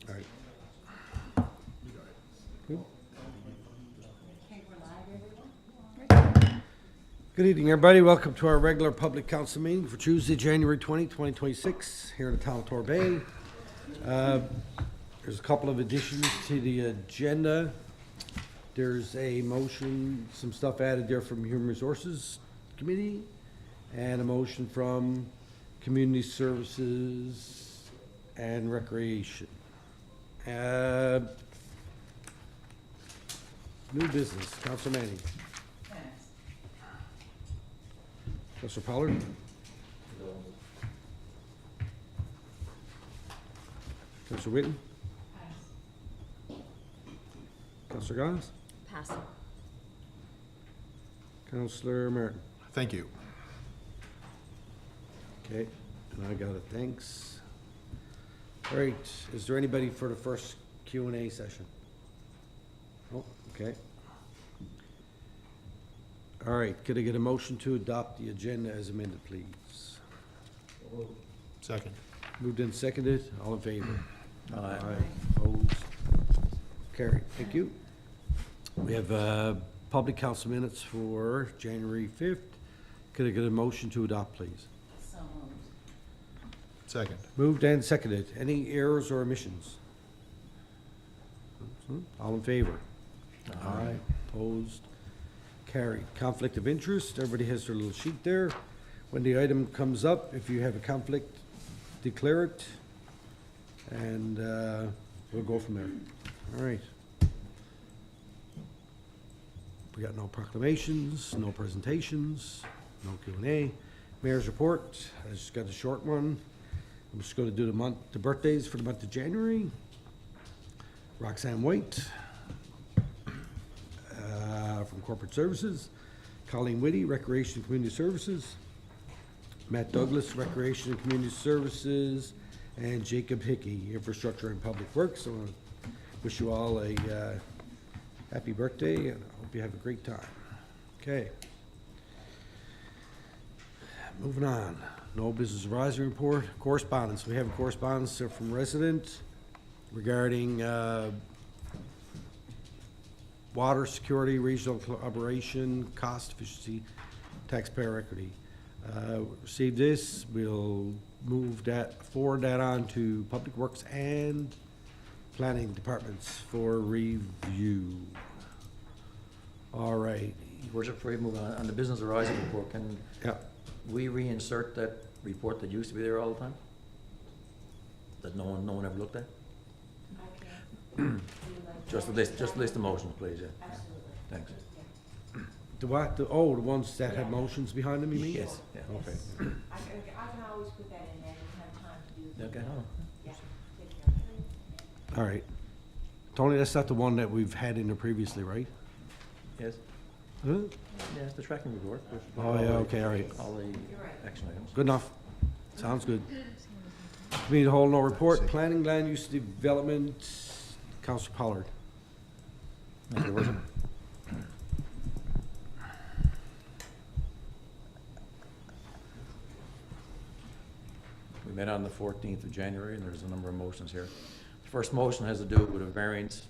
All right. Good evening, everybody. Welcome to our regular public council meeting for Tuesday, January 20, 2026, here in the town of Torbay. There's a couple of additions to the agenda. There's a motion, some stuff added there from Human Resources Committee, and a motion from Community Services and Recreation. New business, Councilor Manning. Councilor Pollard? Councilor Whitten? Councilor Gons? Pass. Councilor Merton? Thank you. Okay, and I got it, thanks. All right, is there anybody for the first Q&A session? Oh, okay. All right, could I get a motion to adopt the agenda as amended, please? Second. Moved and seconded, all in favor? Aye. Opposed? Carried, thank you. We have public council minutes for January 5th. Could I get a motion to adopt, please? So moved. Second. Moved and seconded. Any errors or omissions? All in favor? Aye. Opposed? Carried. Conflict of interest, everybody has their little sheet there. When the item comes up, if you have a conflict, declare it, and we'll go from there. All right. We got no proclamations, no presentations, no Q&A. Mayor's report, I just got a short one. I'm just going to do the birthdays for the month of January. Roxanne White from Corporate Services. Colleen Whitty, Recreation and Community Services. Matt Douglas, Recreation and Community Services. And Jacob Hickey, Infrastructure and Public Works. I want to wish you all a happy birthday, and I hope you have a great time. Okay. Moving on. No business advisory report. Correspondence. We have a correspondence from resident regarding water security, regional collaboration, cost efficiency, taxpayer equity. Received this. We'll forward that on to Public Works and Planning Departments for review. All right. Worship, before you move on the business horizon report, can Yeah. we reinsert that report that used to be there all the time? That no one ever looked at? Just list the motions, please, yeah. Absolutely. Thanks. The what? The ones that had motions behind them, you mean? Yes, yeah. Okay. I can always put that in there, I don't have time to do. Okay, oh. Yeah, take care of it. All right. Tony, that's not the one that we've had in there previously, right? Yes, Huh? yeah, it's the tracking report. with Oh, yeah, okay, all right. All the right. action items. Good enough. Sounds good. Committee of the whole, no report. Planning, land use development, Councilor Pollard. Thank you, Your Worship. We met on the 14th of January, and there's a number of motions here. The first motion has to do with a variance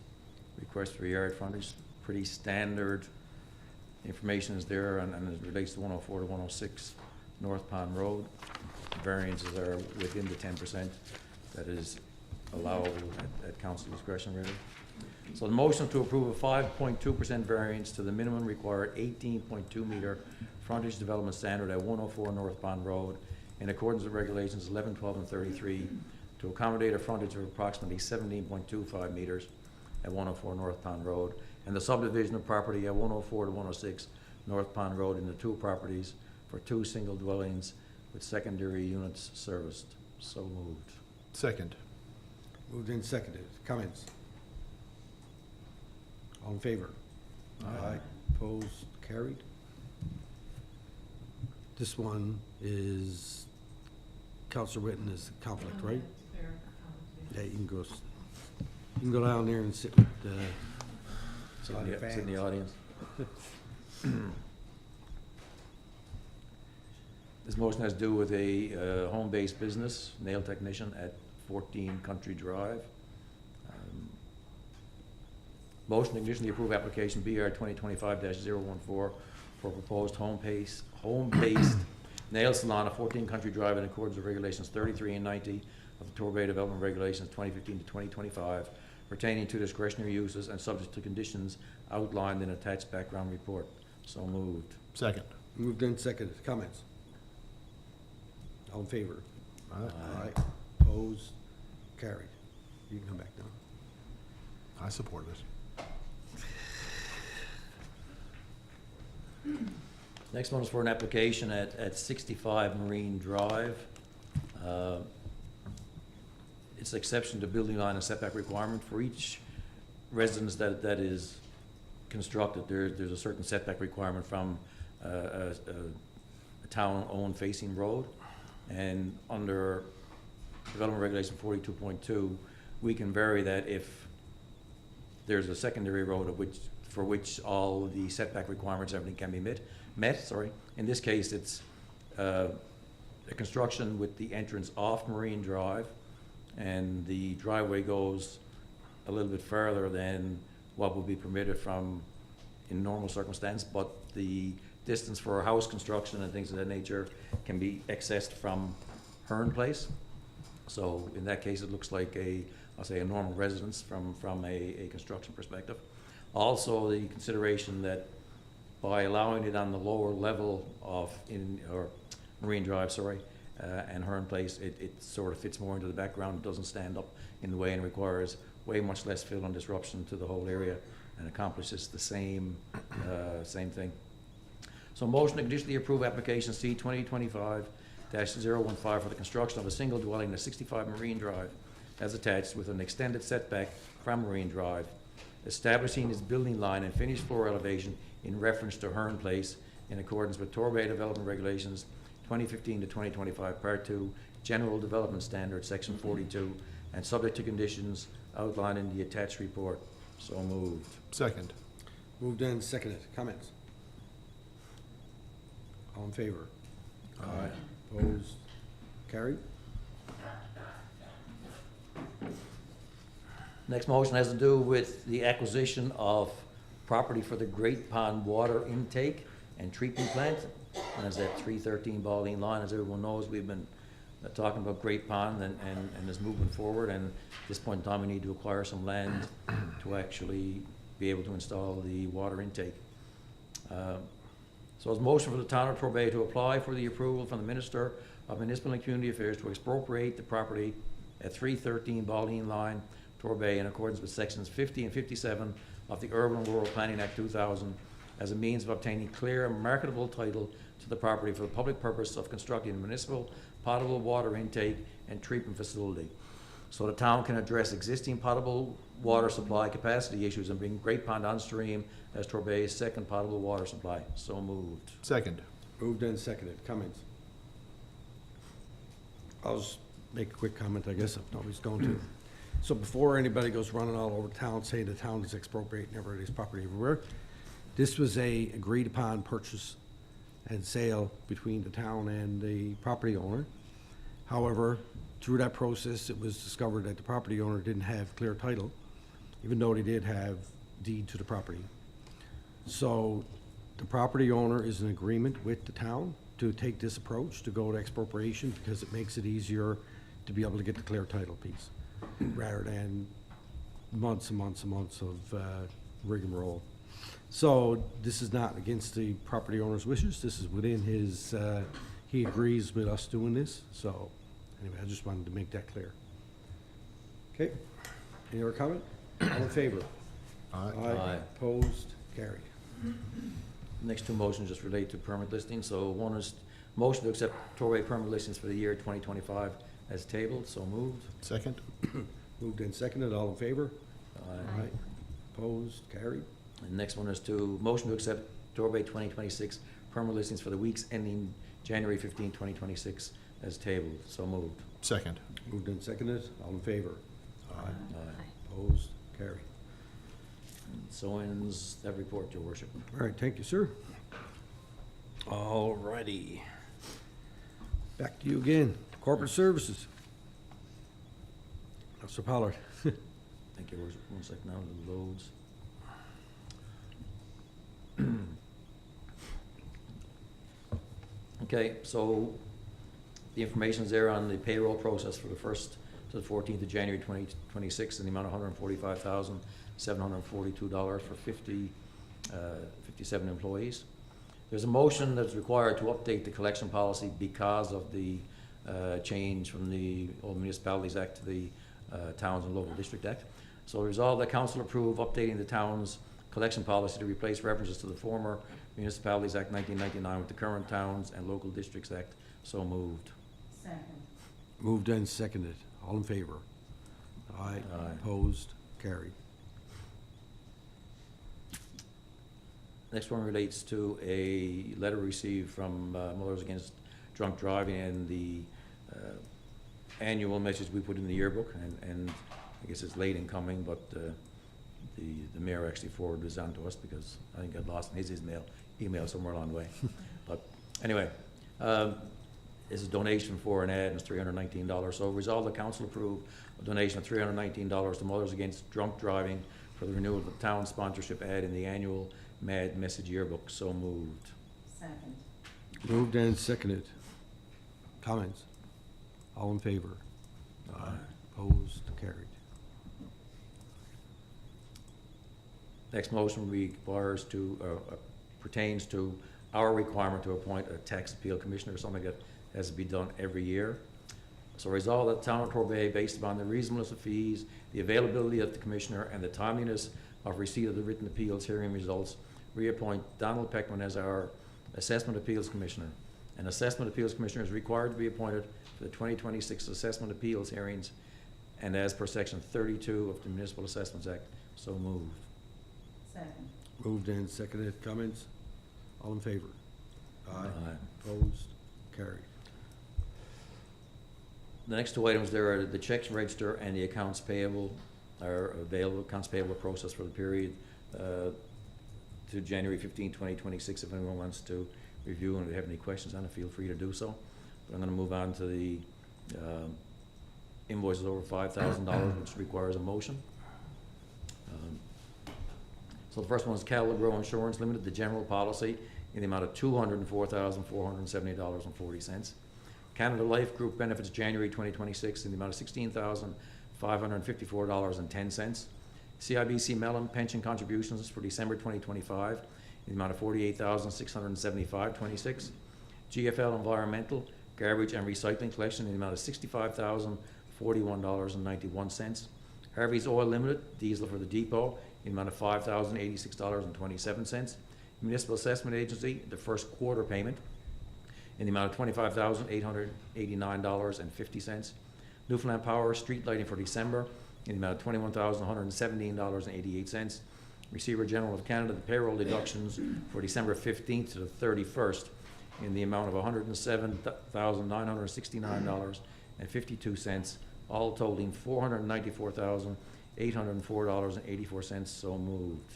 request for yard frontage. Pretty standard information is there, and it relates to 104 to 106 North Pond Road. Variances are within the 10% that is allowable at council discretion, really. So the motion to approve a 5.2% variance to the minimum required 18.2 meter frontage development standard at 104 North Pond Road in accordance with regulations 11, 12, and 33 to accommodate a frontage of approximately 17.25 meters at 104 North Pond Road and the subdivision of property at 104 to 106 North Pond Road into two properties for two single dwellings with secondary units serviced. So moved. Second. Moved and seconded. Comments? All in favor? Aye. Opposed? Carried. This one is, Councilor Whitten is the conflict, right? Yeah, you can go down there and sit with the Sit in the audience. This motion has to do with a home-based business, nail technician at 14 Country Drive. Motion to conditionally approve application BR 2025-014 for proposed home-based nail salon at 14 Country Drive in accordance with regulations 33 and 90 of the Torbay Development Regulations 2015 to 2025 pertaining to discretionary uses and subject to conditions outlined in attached background report. So moved. Second. Moved and seconded. Comments? All in favor? Aye. Opposed? Carried. You can come back now. I support this. Next one is for an application at 65 Marine Drive. It's exception to building line and setback requirement for each residence that is constructed. There's a certain setback requirement from a town-owned facing road. And under Development Regulation 42.2, we can vary that if there's a secondary road for which all the setback requirements, everything can be met. In this case, it's a construction with the entrance off Marine Drive, and the driveway goes a little bit further than what would be permitted in normal circumstance, but the distance for house construction and things of that nature can be accessed from Hearn Place. So in that case, it looks like I'll say a normal residence from a construction perspective. Also, the consideration that by allowing it on the lower level or Marine Drive, and Hearn Place, it sort of fits more into the background. It doesn't stand up in the way and requires way much less fill and disruption to the whole area and accomplishes the same thing. So motion to conditionally approve application C 2025-015 for the construction of a single dwelling at 65 Marine Drive as attached with an extended setback from Marine Drive, establishing its building line and finished floor elevation in reference to Hearn Place in accordance with Torbay Development Regulations 2015 to 2025, Part 2, General Development Standards, Section 42, and subject to conditions outlined in the attached report. So moved. Second. Moved and seconded. Comments? All in favor? Aye. Opposed? Carried. Next motion has to do with the acquisition of property for the Great Pond Water Intake and Treatment Plant. And as that 313 Baldine line, as everyone knows, we've been talking about Great Pond and is moving forward. And at this point in time, we need to acquire some land to actually be able to install the water intake. So it's a motion for the town of Torbay to apply for the approval from the Minister of Municipal and Community Affairs to expropriate the property at 313 Baldine Line, Torbay, in accordance with sections 50 and 57 of the Urban and Rural Planning Act 2000 as a means of obtaining clear and marketable title to the property for the public purpose of constructing a municipal potable water intake and treatment facility. So the town can address existing potable water supply capacity issues and bring Great Pond on stream as Torbay's second potable water supply. So moved. Second. Moved and seconded. Comments? I'll just make a quick comment, I guess, if nobody's going to. So before anybody goes running all over town, saying the town is expropriating everybody's property everywhere, this was a agreed upon purchase and sale between the town and the property owner. However, through that process, it was discovered that the property owner didn't have clear title, even though they did have deed to the property. So the property owner is in agreement with the town to take this approach, to go to expropriation, because it makes it easier to be able to get the clear title piece, rather than months and months and months of rigmarole. So this is not against the property owner's wishes. This is within his, he agrees with us doing this. So anyway, I just wanted to make that clear. Okay, any other comment? All in favor? Aye. Aye. Opposed? Carried. Next two motions just relate to permit listings. So one is motion to accept Torbay permit listings for the year 2025 as tabled. So moved. Second. Moved and seconded. All in favor? Aye. Opposed? Carried. And next one is to motion to accept Torbay 2026 permit listings for the weeks ending January 15, 2026 as tabled. So moved. Second. Moved and seconded. All in favor? Aye. Opposed? Carried. And so ends that report, Your Worship. All right, thank you, sir. All righty. Back to you again. Corporate Services. Mr. Pollard. Thank you, Your Worship. 1 second now, it loads. Okay, so the information's there on the payroll process for the 1st to the 14th of January 2026 in the amount of $145,742 for 57 employees. There's a motion that's required to update the collection policy because of the change from the Old Municipalities Act to the Towns and Local District Act. So resolve that council approve updating the town's collection policy to replace references to the former Municipalities Act 1999 with the current Towns and Local Districts Act. So moved. Second. Moved and seconded. All in favor? Aye. Aye. Opposed? Carried. Next one relates to a letter received from Mothers Against Drunk Driving and the annual message we put in the yearbook, and I guess it's late in coming, but the mayor actually forwarded this on to us because I think I'd lost in his email somewhere along the way. But anyway, it's a donation for an ad, and it's $319. So resolve the council approve a donation of $319 to Mothers Against Drunk Driving for the renewal of the town sponsorship ad in the annual MAD message yearbook. So moved. Second. Moved and seconded. Comments? All in favor? Aye. Opposed? Carried. Next motion requires to, pertains to our requirement to appoint a tax appeal commissioner, something that has to be done every year. So resolve that the town of Torbay, based upon the reasonableness of fees, the availability of the commissioner, and the timeliness of receipt of the written appeals hearing results, reappoint Donald Peckman as our assessment appeals commissioner. An assessment appeals commissioner is required to be appointed for the 2026 assessment appeals hearings, and as per section 32 of the Municipal Assessments Act. So moved. Second. Moved and seconded. Comments? All in favor? Aye. Opposed? Carried. The next two items there are the checks register and the accounts payable are available, accounts payable process for the period to January 15, 2026. If anyone wants to review and if you have any questions on it, feel free to do so. But I'm going to move on to the invoices over $5,000, which requires a motion. So the first one is Calagro Insurance Limited, the general policy, in the amount of $204,470.40. Canada Life Group Benefits January 2026 in the amount of $16,554.10. CIBC Mellon Pension Contributions for December 2025 in the amount of $48,675.26. GFL Environmental Garbage and Recycling Collection in the amount of $65,041.91. Harvey's Oil Limited, diesel for the depot, in the amount of $5,086.27. Municipal Assessment Agency, the first quarter payment, in the amount of $25,889.50. Newfoundland Power Street Lighting for December, in the amount of $21,117.88. Receiver General of Canada, the payroll deductions for December 15th to the 31st, in the amount of $107,969.52, all totaling $494,804.84. So moved.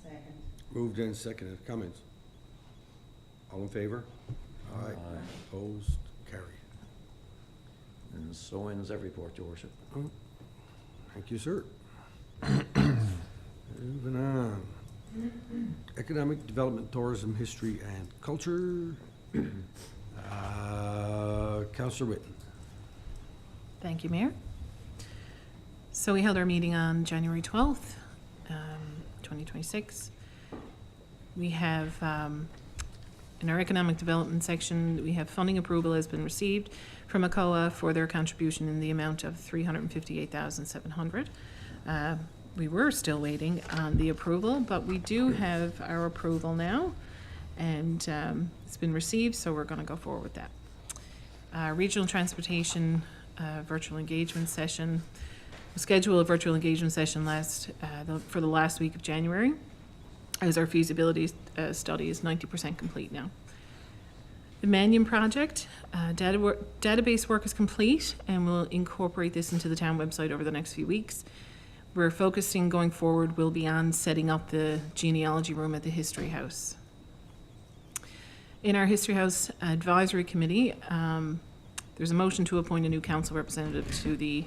Second. Moved and seconded. Comments? All in favor? Aye. Aye. Opposed? Carried. And so ends every report, Your Worship. Thank you, sir. Moving on. Economic Development, Tourism, History, and Culture. Councillor Whitten. Thank you, Mayor. So we held our meeting on January 12th, 2026. We have, in our economic development section, we have funding approval has been received from ACOA for their contribution in the amount of $358,700. We were still waiting on the approval, but we do have our approval now, and it's been received, so we're going to go forward with that. Regional Transportation virtual engagement session. We scheduled a virtual engagement session for the last week of January, as our feasibility study is 90% complete now. The Manion project, database work is complete, and we'll incorporate this into the town website over the next few weeks. We're focusing going forward will be on setting up the genealogy room at the History House. In our History House Advisory Committee, there's a motion to appoint a new council representative to the...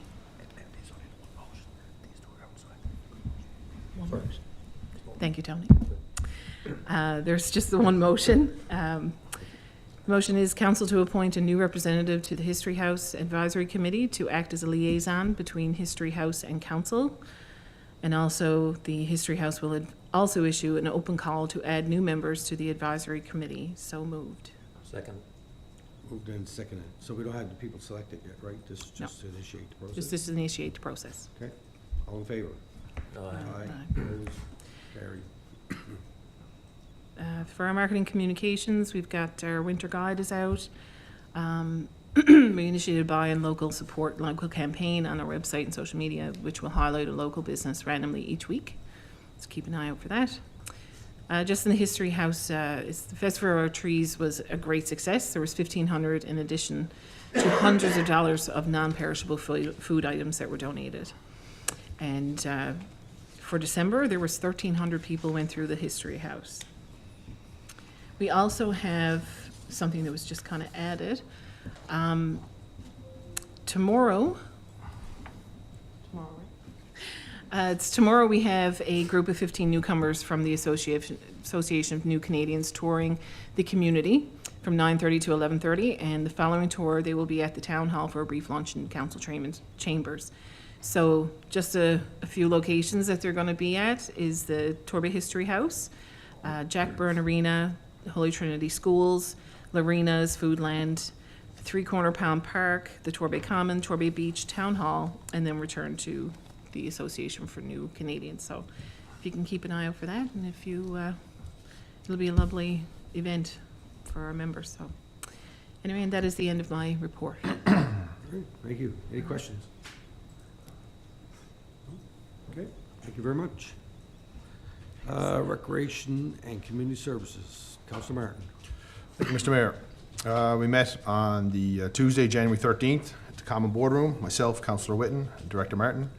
Thank you, Tony. There's just the one motion. The motion is council to appoint a new representative to the History House Advisory Committee to act as a liaison between History House and council. And also, the History House will also issue an open call to add new members to the advisory committee. So moved. Second. Moved and seconded. So we don't have the people selected yet, right? This is just to initiate the process? Just to initiate the process. Okay. All in favor? Aye. Aye. Aye. Opposed? Carried. For our marketing communications, we've got our winter guide is out. We initiated a buy and local support local campaign on our website and social media, which will highlight a local business randomly each week. So keep an eye out for that. Just in the History House, the Festival of Our Trees was a great success. There was 1,500 in addition to hundreds of dollars of non-perishable food items that were donated. And for December, there was 1,300 people went through the History House. We also have something that was just kind of added. Tomorrow, we have a group of 15 newcomers from the Association of New Canadians touring the community from 9:30 to 11:30, and the following tour, they will be at the Town Hall for a brief lunch in council chambers. So just a few locations that they're going to be at is the Torbay History House, Jack Byrne Arena, Holy Trinity Schools, Lorena's Foodland, Three Corner Pound Park, the Torbay Common, Torbay Beach Town Hall, and then return to the Association for New Canadians. So if you can keep an eye out for that, and if you, it'll be a lovely event for our members. So anyway, and that is the end of my report. All right, thank you. Any questions? Okay, thank you very much. Recreation and Community Services, Councilor Martin. Thank you, Mr. Mayor. We met on the Tuesday, January 13th, at the Common Boardroom, myself, Councillor Whitten, and Director Martin.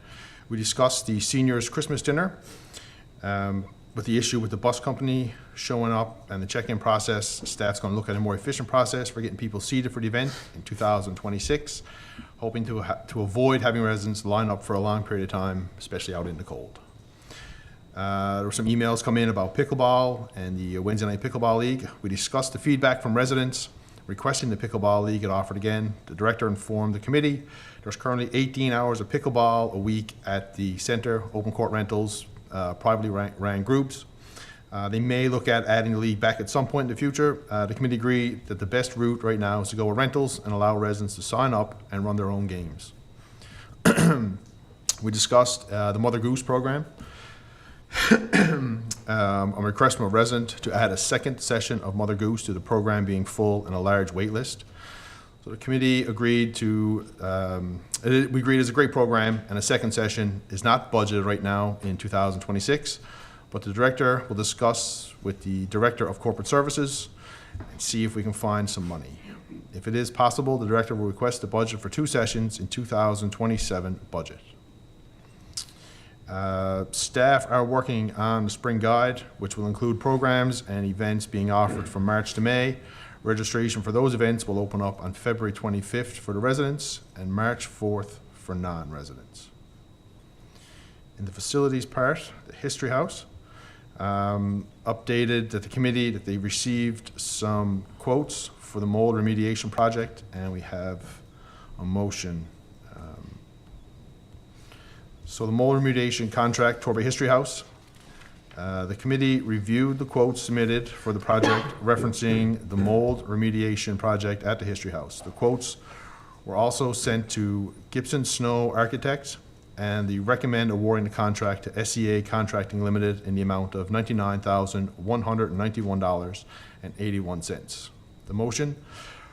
We discussed the seniors' Christmas dinner, with the issue with the bus company showing up and the check-in process. Staff's going to look at a more efficient process for getting people seated for the event in 2026, hoping to avoid having residents line up for a long period of time, especially out in the cold. There were some emails come in about pickleball and the Wednesday Night Pickleball League. We discussed the feedback from residents requesting the Pickleball League get offered again. The director informed the committee there's currently 18 hours of pickleball a week at the center, open court rentals, privately ran groups. They may look at adding the league back at some point in the future. The committee agreed that the best route right now is to go with rentals and allow residents to sign up and run their own games. We discussed the Mother Goose program. A request from a resident to add a second session of Mother Goose to the program being full and a large wait list. So the committee agreed to, we agreed it's a great program and a second session is not budgeted right now in 2026, but the director will discuss with the Director of Corporate Services and see if we can find some money. If it is possible, the director will request a budget for 2 sessions in 2027 budget. Staff are working on the spring guide, which will include programs and events being offered from March to May. Registration for those events will open up on February 25th for the residents and March 4th for non-residents. In the facilities part, the History House updated that the committee that they received some quotes for the mold remediation project, and we have a motion. So the mold remediation contract, Torbay History House. The committee reviewed the quotes submitted for the project referencing the mold remediation project at the History House. The quotes were also sent to Gibson Snow Architects, and they recommend awarding the contract to SEA Contracting Limited in the amount of $99,191.81. The motion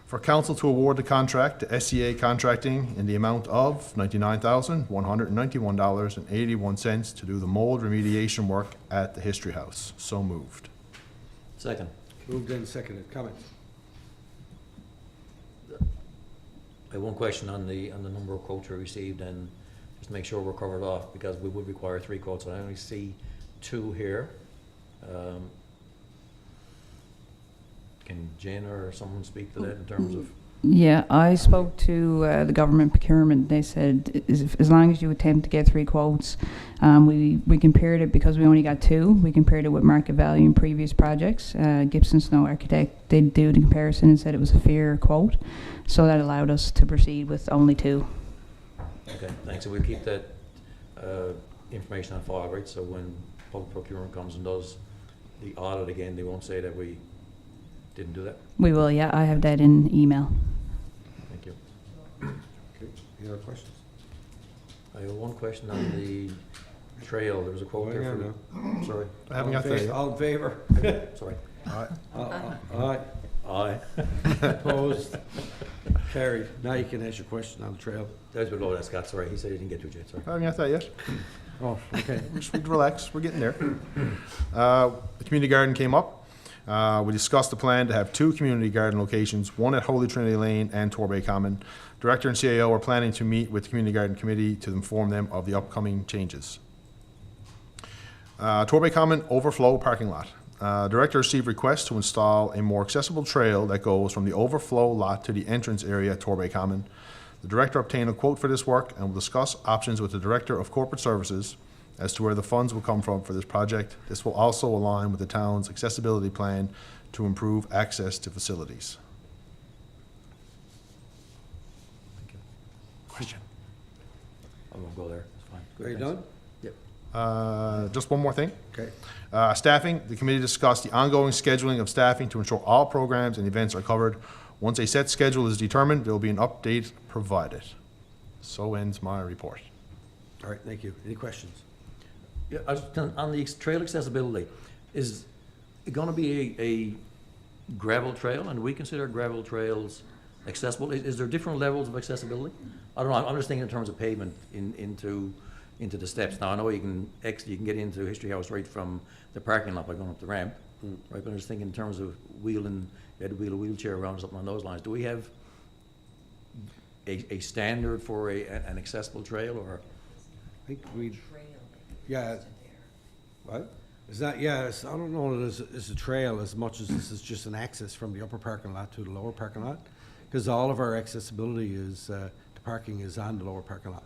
for council to award the contract to SEA Contracting in the amount of $99,191.81 to do the mold remediation work at the History House. So moved. Second. Moved and seconded. Comments? I have one question on the number of quotes we received, and just to make sure we're covered off, because we would require 3 quotes. I only see 2 here. Can Jen or someone speak to that in terms of? Yeah, I spoke to the government procurement. They said as long as you attempt to get 3 quotes, we compared it because we only got 2. We compared it with market value in previous projects. Gibson Snow Architect did do the comparison and said it was a fair quote, so that allowed us to proceed with only 2. Okay, thanks. So we'll keep that information on file, right? So when public procurement comes and does the audit again, they won't say that we didn't do that? We will, yeah. I have that in email. Thank you. Okay, any other questions? I have one question on the trail. There was a quote there Hang for, on sorry, I haven't got there yet. All in favor? sorry. All right. Aye. Aye. Opposed? Carried. Now you can ask your question on the trail. That was below that, Scott, sorry. He said he didn't get to it yet, sorry. I haven't got that yet. Oh, okay. Just relax, we're getting there. The community garden came up. We discussed the plan to have 2 community garden locations, one at Holy Trinity Lane and Torbay Common. Director and CAO are planning to meet with the community garden committee to inform them of the upcoming changes. Torbay Common overflow parking lot. Director received requests to install a more accessible trail that goes from the overflow lot to the entrance area at Torbay Common. The director obtained a quote for this work and will discuss options with the Director of Corporate Services as to where the funds will come from for this project. This will also align with the town's accessibility plan to improve access to facilities. Thank you. Question? I won't go there, it's fine. Good, Are you thanks. done? Yep. Just one more thing. Okay. Staffing, the committee discussed the ongoing scheduling of staffing to ensure all programs and events are covered. Once a set schedule is determined, there will be an update provided. So ends my report. All right, thank you. Any questions? Yeah, I was, on the trail accessibility, is it gonna be a gravel trail, and do we consider gravel trails accessible? Is there different levels of accessibility? I don't know, I'm just thinking in terms of pavement into the steps. Now, I know you can get into History House right from the parking lot by going up the ramp, right? But I was thinking in terms of wheeling, you had to wheel a wheelchair around or something on those lines. Do we have a standard for an accessible trail, or? I think we, yeah. What? It's not, yeah, I don't know that it's a trail as much as this is just an access from the upper parking lot to the lower parking lot. Because all of our accessibility is, the parking is on the lower parking lot.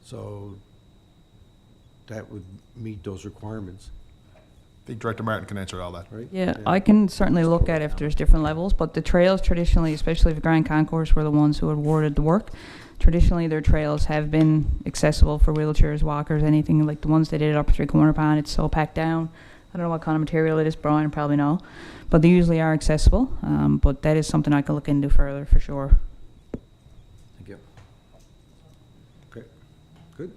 So that would meet those requirements, I think Director Martin can answer all that. right? Yeah, I can certainly look at if there's different levels, but the trails traditionally, especially the Grand Concourse, were the ones who awarded the work. Traditionally, their trails have been accessible for wheelchairs, walkers, anything like the ones they did up 3 Corner Pond. It's so packed down. I don't know what kind of material it is, Brian probably know, but they usually are accessible. But that is something I can look into further for sure. Thank you. Okay, good.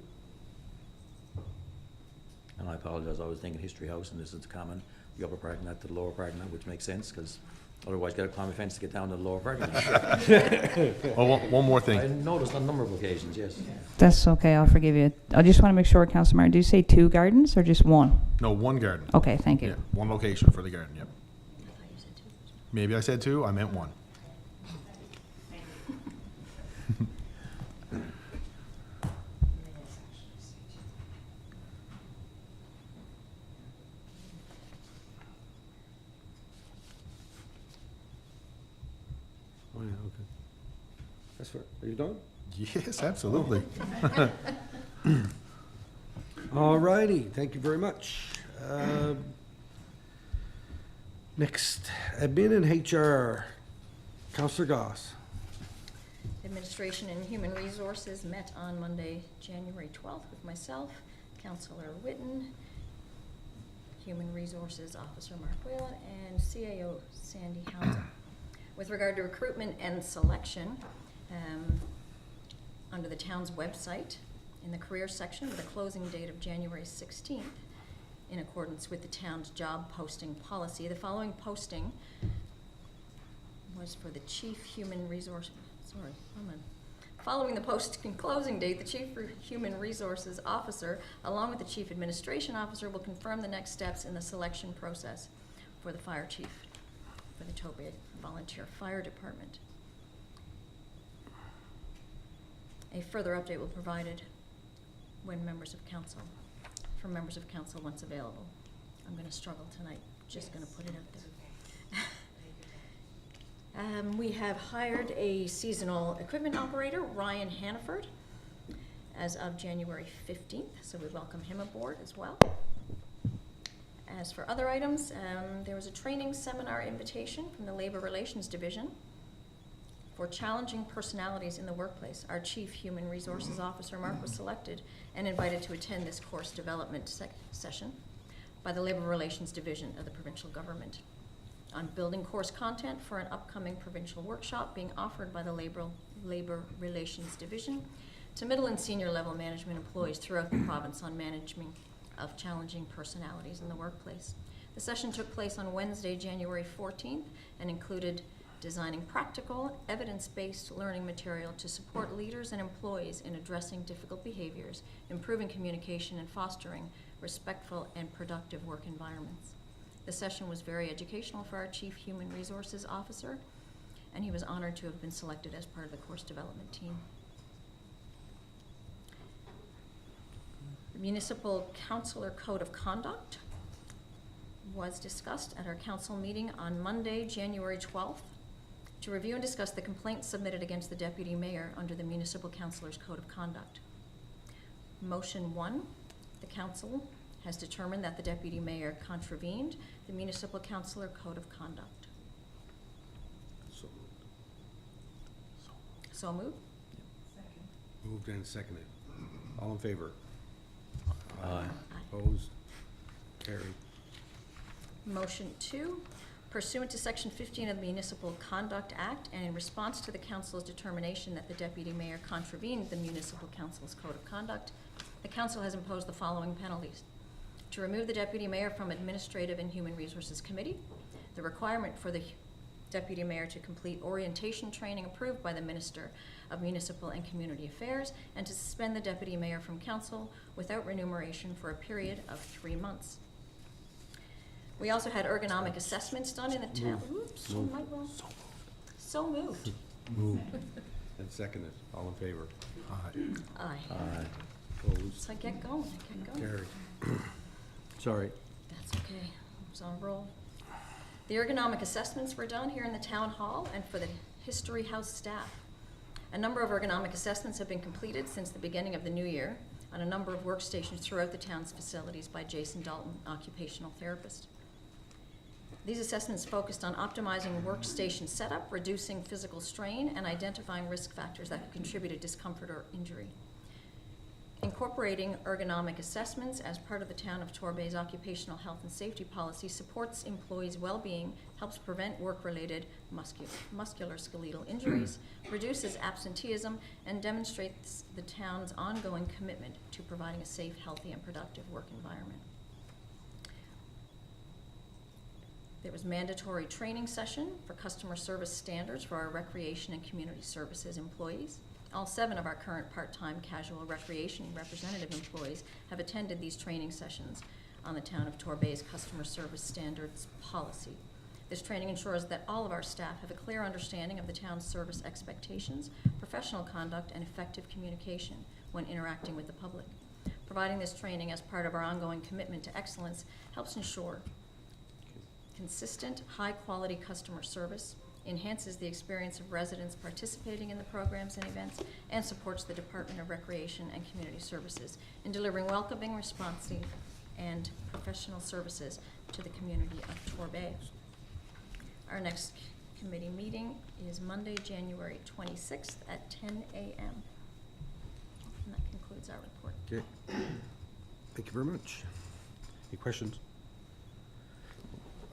And I apologize, I was thinking History House, and this is common, the upper parking lot to the lower parking lot, which makes sense, because otherwise you gotta climb a fence to get down to the lower parking lot. Oh, one more I thing. noticed on a number of occasions, yes. That's okay, I'll forgive you. I just want to make sure, Councilor Martin, do you say 2 gardens or just 1? No, one garden. Okay, thank Yeah, you. one location for the garden, yep. Maybe I said 2, I meant 1. Oh, yeah, okay. That's fair. Are you done? Yes, absolutely. All righty, thank you very much. Next, admin and HR, Counselor Goss. Administration and Human Resources met on Monday, January 12th with myself, Councilor Witten, Human Resources Officer Mark Whalen, and CAO Sandy Housen. With regard to recruitment and selection, under the town's website, in the career section with a closing date of January 16th, in accordance with the town's job posting policy, the following posting was for the Chief Human Resource, following the posting closing date, the Chief Human Resources Officer, along with the Chief Administration Officer, will confirm the next steps in the selection process for the Fire Chief for the Torbay Volunteer Fire Department. A further update will be provided when from members of council once available. I'm gonna struggle tonight, just gonna put it out there. We have hired a seasonal equipment operator, Ryan Hannaford, as of January 15th, so we welcome him aboard as well. As for other items, there was a training seminar invitation from the Labor Relations Division for challenging personalities in the workplace. Our Chief Human Resources Officer, Mark, was selected and invited to attend this course development session by the Labor Relations Division of the provincial government on building course content for an upcoming provincial workshop being offered by the Labor Relations Division to middle and senior level management employees throughout the province on management of challenging personalities in the workplace. The session took place on Wednesday, January 14th, and included designing practical, evidence-based learning material to support leaders and employees in addressing difficult behaviors, improving communication, and fostering respectful and productive work environments. The session was very educational for our Chief Human Resources Officer, and he was honored to have been selected as part of the course development team. The Municipal Councillor Code of Conduct was discussed at our council meeting on Monday, January 12th, to review and discuss the complaints submitted against the Deputy Mayor under the Municipal Councillor's Code of Conduct. Motion 1, the council has determined that the Deputy Mayor contravened the Municipal Councillor Code of Conduct. So So moved. moved and seconded. All in favor? Aye. Opposed? Carried. Motion 2, pursuant to Section 15 of the Municipal Conduct Act, and in response to the council's determination that the Deputy Mayor contravened the Municipal Council's Code of Conduct, the council has imposed the following penalties: to remove the Deputy Mayor from Administrative and Human Resources Committee, the requirement for the Deputy Mayor to complete orientation training approved by the Minister of Municipal and Community Affairs, and to suspend the Deputy Mayor from council without remuneration for a period of 3 months. We also had ergonomic assessments done in the town. Oops, Move. might well. So moved. Moved and seconded. All in favor? Aye. Aye. Opposed? So I get going, I get going. Carried. Sorry. That's okay, I was on a roll. The ergonomic assessments were done here in the town hall and for the History House staff. A number of ergonomic assessments have been completed since the beginning of the new year on a number of workstations throughout the town's facilities by Jason Dalton, occupational therapist. These assessments focused on optimizing workstation setup, reducing physical strain, and identifying risk factors that could contribute to discomfort or injury. Incorporating ergonomic assessments as part of the town of Torbay's occupational health and safety policy supports employees' well-being, helps prevent work-related musculoskeletal injuries, reduces absenteeism, and demonstrates the town's ongoing commitment to providing a safe, healthy, and productive work environment. There was mandatory training session for customer service standards for our recreation and community services employees. All 7 of our current part-time casual recreation representative employees have attended these training sessions on the town of Torbay's customer service standards policy. This training ensures that all of our staff have a clear understanding of the town's service expectations, professional conduct, and effective communication when interacting with the public. Providing this training as part of our ongoing commitment to excellence helps ensure consistent, high-quality customer service, enhances the experience of residents participating in the programs and events, and supports the Department of Recreation and Community Services in delivering welcoming, responsive, and professional services to the community of Torbay. Our next committee meeting is Monday, January 26th at 10 a.m. And that concludes our report. Okay. Thank you very much. Any questions?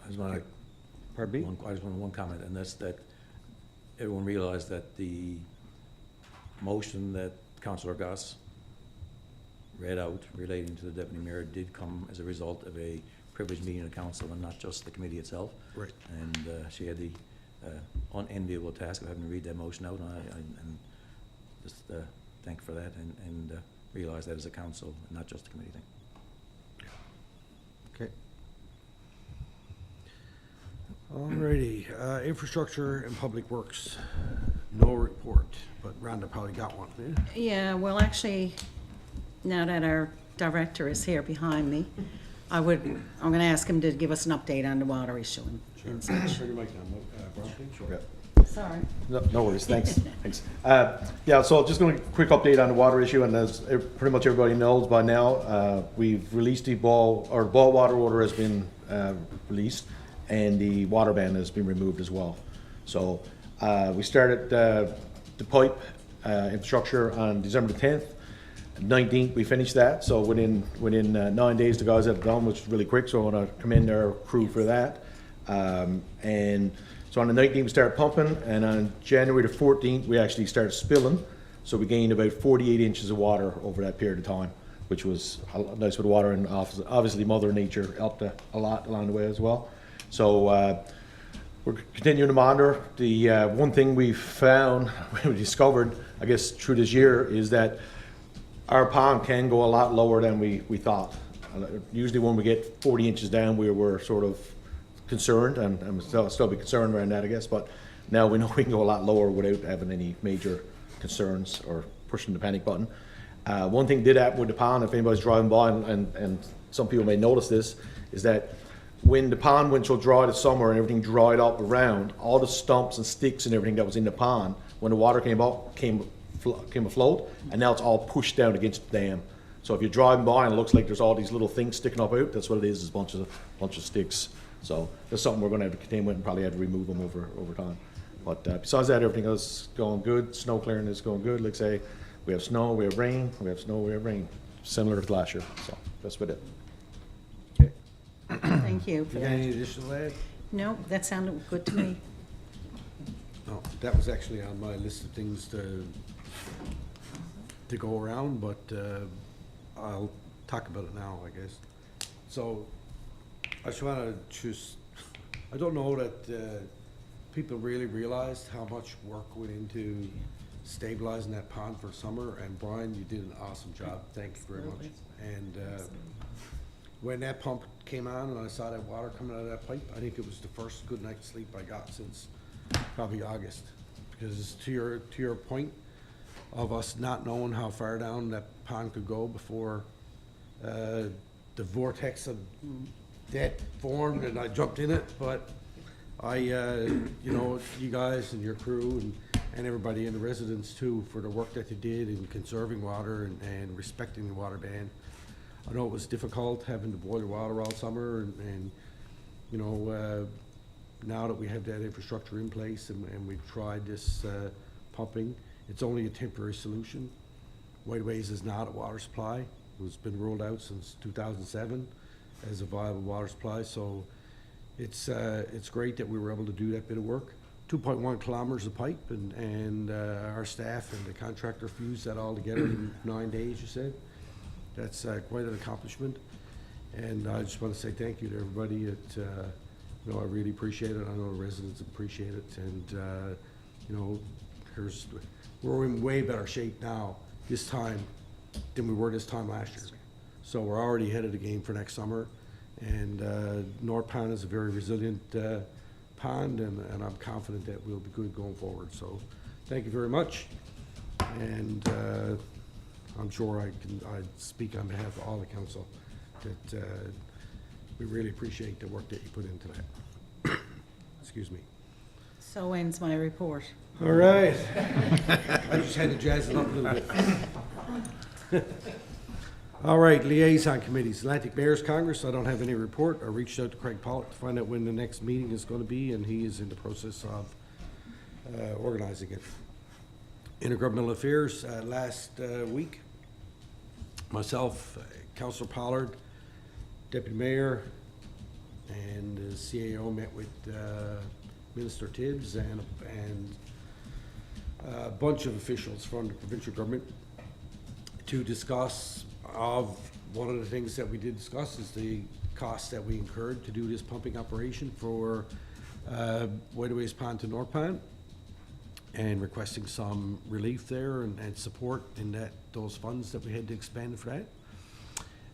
I just want to Pardon me? I just want one comment, and that's that everyone realized that the motion that Councillor Goss read out relating to the Deputy Mayor did come as a result of a privileged meeting of council and not just the committee itself. Right. And she had the unenviable task of having to read that motion out, and I just thank her for that and realize that as a council and not just a committee thing. Okay. Alrighty, infrastructure and public works, no report, but Rhonda probably got one. Yeah, well, actually, now that our director is here behind me, I'm gonna ask him to give us an update on the water issue and such. Turn your mic down, Brown, please. Sure. Sorry. No worries, thanks, thanks. Yeah, so just going to quick update on the water issue, and as pretty much everybody knows by now, we've released the boil water order has been released, and the water ban has been removed as well. So we started the pipe infrastructure on December the 10th. 19th, we finished that, so within 9 days, the guys had it done, which is really quick, so I want to commend our crew for that. And so on the 19th, we started pumping, and on January the 14th, we actually started spilling, so we gained about 48 inches of water over that period of time, which was nice with the water, and obviously Mother Nature helped a lot along the way as well. So we're continuing to monitor. The one thing we found, we discovered, I guess, through this year, is that our pond can go a lot lower than we thought. Usually when we get 40 inches down, we were sort of concerned, and I'm still be concerned around that, I guess, but now we know we can go a lot lower without having any major concerns or pushing the panic button. One thing did happen with the pond, if anybody's driving by, and some people may notice this, is that when the pond went so dry this summer and everything dried up around, all the stumps and sticks and everything that was in the pond, when the water came up, came afloat, and now it's all pushed down against the dam. So if you're driving by and it looks like there's all these little things sticking up out, that's what it is a bunch of sticks. So that's something we're going to have to contend with and probably have to remove them over time. But besides that, everything else is going good. Snow clearing is going good. Like I say, we have snow, we have rain, we have snow, we have rain. Similar to last year. So that's about it. Okay. Thank you for You got any that. additional add? No, that sounded good to me. No, that was actually on my list of things to go around, but I'll talk about it now, I guess. So I just want to I don't know that people really realized how much work went into stabilizing that pond for summer, and Brian, you did an awesome job. Thank you very much. And when that pump came on and I saw that water coming out of that pipe, I think it was the first good night's sleep I got since probably August. Because to your point of us not knowing how far down that pond could go before the vortex of death formed and I jumped in it, but I, you know, you guys and your crew and everybody and the residents too for the work that you did in conserving water and respecting the water ban. I know it was difficult having to boil your water all summer and you know, now that we have that infrastructure in place and we've tried this pumping, it's only a temporary solution. Whiteways is not a water supply. It's been ruled out since 2007 as a viable water supply, so it's great that we were able to do that bit of work. 2.1 kilometers of pipe, and our staff and the contractor fused that all together in 9 days, you said. That's quite an accomplishment, and I just want to say thank you to everybody. You know, I really appreciate it. I know the residents appreciate it, and you know, we're in way better shape now this time than we were this time last year. So we're already ahead of the game for next summer, and North Pond is a very resilient pond, and I'm confident that we'll be good going forward. So thank you very much, and I'm sure I speak on behalf of all the council that we really appreciate the work that you put into that. Excuse me. So ends my report. All right. I just had to jazz it up a little bit. All right, liaison committees. Atlantic Bears Congress, I don't have any report. I reached out to Craig Pollock to find out when the next meeting is going to be, and he is in the process of organizing it. Intergovernmental Affairs, last week, myself, Councilor Pollard, Deputy Mayor, and the CAO met with Minister Tibbs and a bunch of officials from the provincial government to discuss one of the things that we did discuss is the costs that we incurred to do this pumping operation for Whiteways Pond to North Pond, and requesting some relief there and support in those funds that we had to expend for that.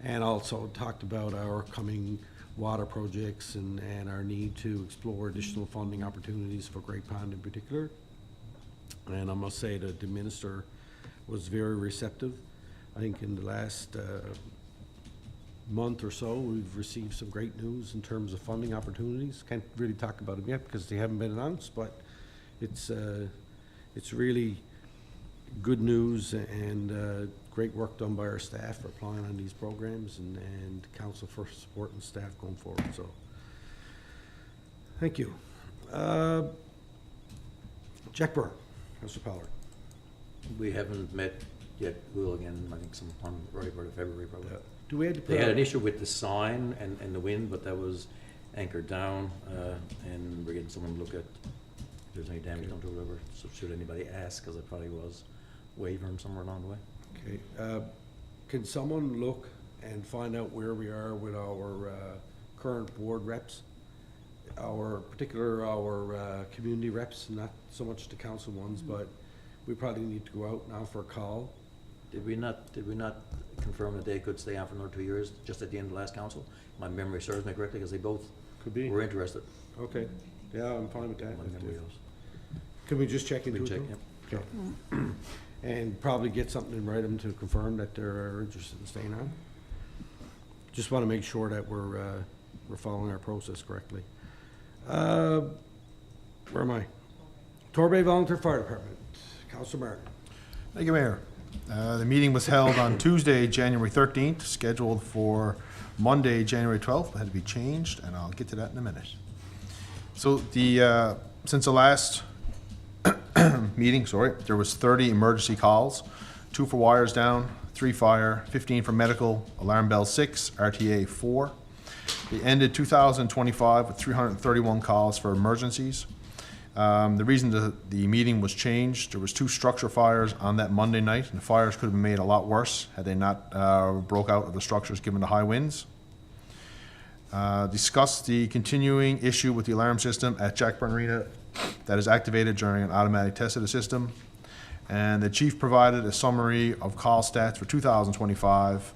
And also talked about our coming water projects and our need to explore additional funding opportunities for Great Pond in particular. And I must say that the minister was very receptive. I think in the last month or so, we've received some great news in terms of funding opportunities. Can't really talk about them yet because they haven't been announced, but It's really good news and great work done by our staff for applying on these programs and council for supporting staff going forward, so. Thank you. Jack Burr, Councilor Pollard. We haven't met yet. We'll again, I think sometime right about February probably. Do we have to put They had out- an issue with the sign and the wind, but that was anchored down, and we're getting someone to look at if there's any damage done to it or whatever. So should anybody ask, because it probably was wavering somewhere along the way. Okay, can someone look and find out where we are with our current board reps? Our community reps, not so much the council ones, but we probably need to go out now for a call. Did we not confirm that they could stay on for another 2 years, just at the end of the last council? My memory serves me correctly, because they both Could be. were interested. Okay, yeah, I'm fine with that. My memory was. Can we just check into We it? check, though? Okay. And probably get something in writing to confirm that they're interested in staying on? Just want to make sure that we're following our process correctly. Where am I? Torbay Volunteer Fire Department, Councilor Martin. Thank you, Mayor. The meeting was held on Tuesday, January 13th, scheduled for Monday, January 12th. It had to be changed, and I'll get to that in a minute. So since the last meeting, there was 30 emergency calls, 2 for wires down, 3 fire, 15 for medical, alarm bell 6, RTA 4. They ended 2025 with 331 calls for emergencies. The reason the meeting was changed, there was 2 structure fires on that Monday night, and the fires could have been made a lot worse had they not broke out of the structures given the high winds. Discussed the continuing issue with the alarm system at Jack Burn Arena that is activated during an automatic test of the system. And the chief provided a summary of call stats for 2025,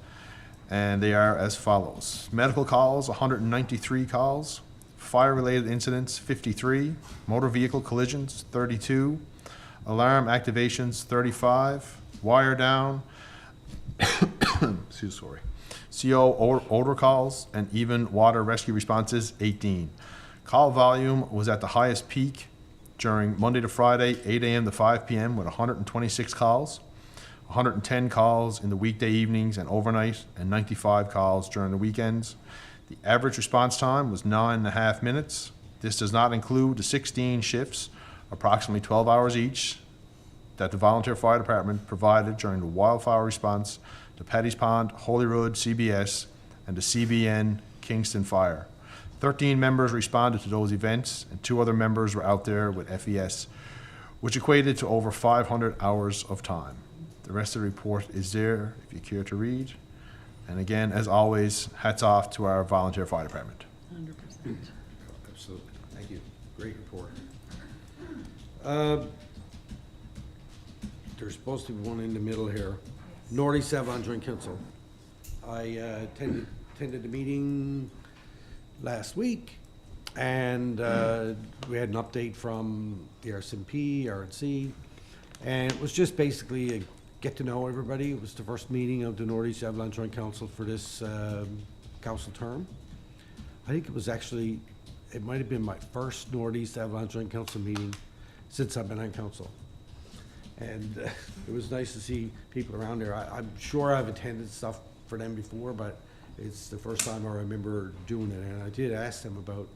and they are as follows. Medical calls, 193 calls. Fire-related incidents, 53. Motor vehicle collisions, 32. Alarm activations, 35. Wire down, CO odor calls, and even water rescue responses, 18. Call volume was at the highest peak during Monday to Friday, 8 a.m. to 5 p.m. with 126 calls. 110 calls in the weekday evenings and overnight, and 95 calls during the weekends. The average response time was 9.5 minutes. This does not include the 16 shifts, approximately 12 hours each, that the volunteer fire department provided during the wildfire response to Paddy's Pond, Holyrood, CBS, and the CBN Kingston Fire. 13 members responded to those events, and 2 other members were out there with FES, which equated to over 500 hours of time. The rest of the report is there if you care to read. And again, as always, hats off to our volunteer fire department. 100%. Absolutely. Thank you. Great report. There's supposed to be one in the middle here. Northeast Avalon Joint Council. I attended the meeting last week, and we had an update from the RCMP, RNC, and it was just basically a get to know everybody. It was the first meeting of the Northeast Avalon Joint Council for this council term. I think it might have been my first Northeast Avalon Joint Council meeting since I've been on council. And it was nice to see people around there. I'm sure I've attended stuff for them before, but it's the first time I remember doing it. And I did ask them about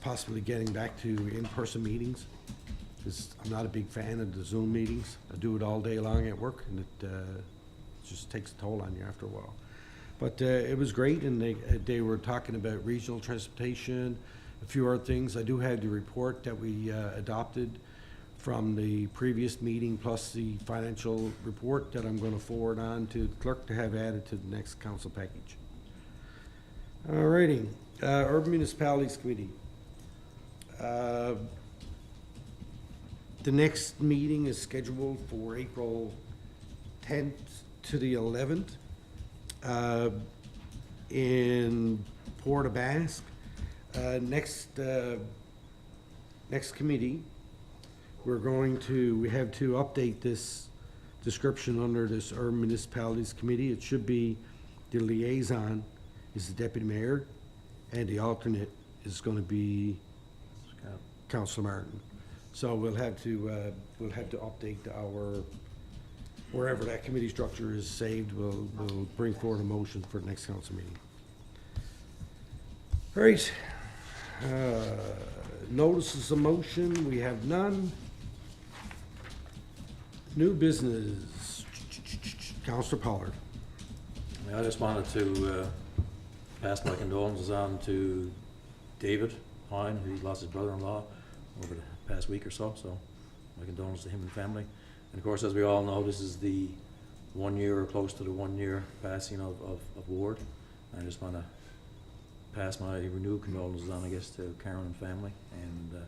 possibly getting back to in-person meetings, because I'm not a big fan of the Zoom meetings. I do it all day long at work, and it just takes a toll on you after a while. But it was great, and they were talking about regional transportation, a few other things. I do have the report that we adopted from the previous meeting, plus the financial report that I'm going to forward on to the clerk to have added to the next council package. All righty, Urban Municipalities Committee. The next meeting is scheduled for April 10th to the 11th in Port aux Basques. Next committee, we have to update this description under this Urban Municipalities Committee. It should be the liaison is the deputy mayor, and the alternate is going to be Councilor Martin. So we'll have to update our, wherever that committee structure is saved, we'll bring forward a motion for the next council meeting. All right. Notices of motion, we have none. New business, Counselor Pollard. I just wanted to pass my condolences on to David Hine, who lost his brother-in-law over the past week or so, so my condolences to him and family. And of course, as we all know, this is the 1 year or close to the 1 year passing of Ward. I just want to pass my renewed condolences on, I guess, to Karen and family, and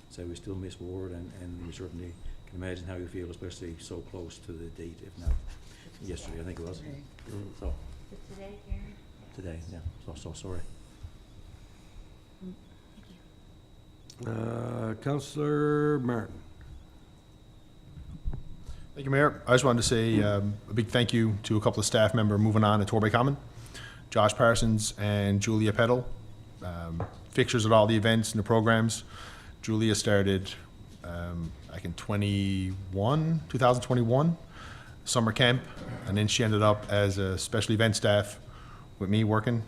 say we still miss Ward, and we certainly can imagine how you feel, especially so close to the date, if not yesterday, I think it was. So, Today, Karen? today, yeah, so sorry. Counselor Martin. Thank you, Mayor. I just wanted to say a big thank you to a couple of staff members moving on at Torbay Common, Josh Parsons and Julia Peddle, fixtures at all the events and the programs. Julia started, like in 2021, summer camp, and then she ended up as a special event staff with me working.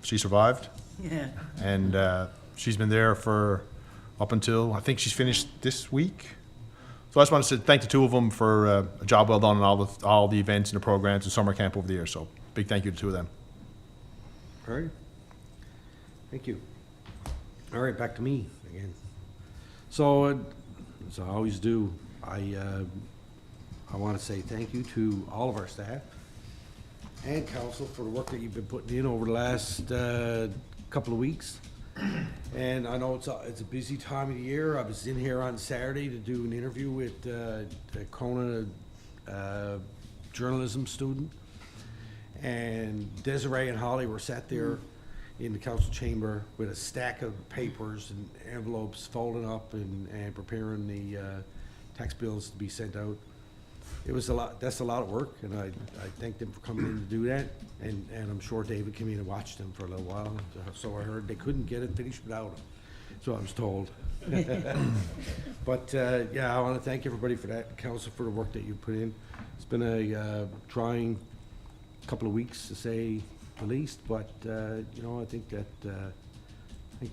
She survived, Yeah. and she's been there for up until, I think she's finished this week. So I just want to say thank the two of them for a job well done on all the events and the programs and summer camp over the years. So big thank you to the two of them. All right. Thank you. All right, back to me again. So, as I always do, I want to say thank you to all of our staff and council for the work that you've been putting in over the last couple of weeks. And I know it's a busy time of the year. I was in here on Saturday to do an interview with a Kona journalism student. And Desiree and Holly were sat there in the council chamber with a stack of papers and envelopes folding up and preparing the tax bills to be sent out. It was a lot, that's a lot of work, and I thank them for coming in to do that. And I'm sure David came in and watched them for a little while, so I heard they couldn't get it finished without him, so I was told. But, yeah, I want to thank everybody for that, council, for the work that you put in. It's been a trying couple of weeks, to say the least, but, you know, I think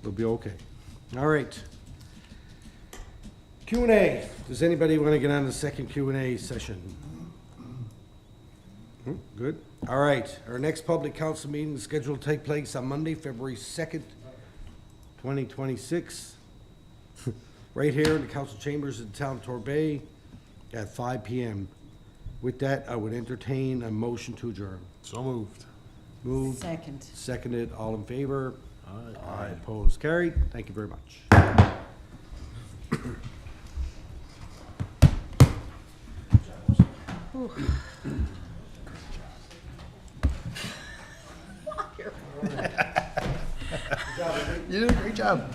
we'll be okay. All right. Q&A. Does anybody want to get on the second Q&A session? Good. All right. Our next public council meeting is scheduled to take place on Monday, February 2nd, 2026, right here in the council chambers of the town of Torbay at 5 p.m. With that, I would entertain a motion to adjourn. So moved. Moved, Second. seconded, all in favor? Aye. Opposed, carried. Thank you very much. You did a great job.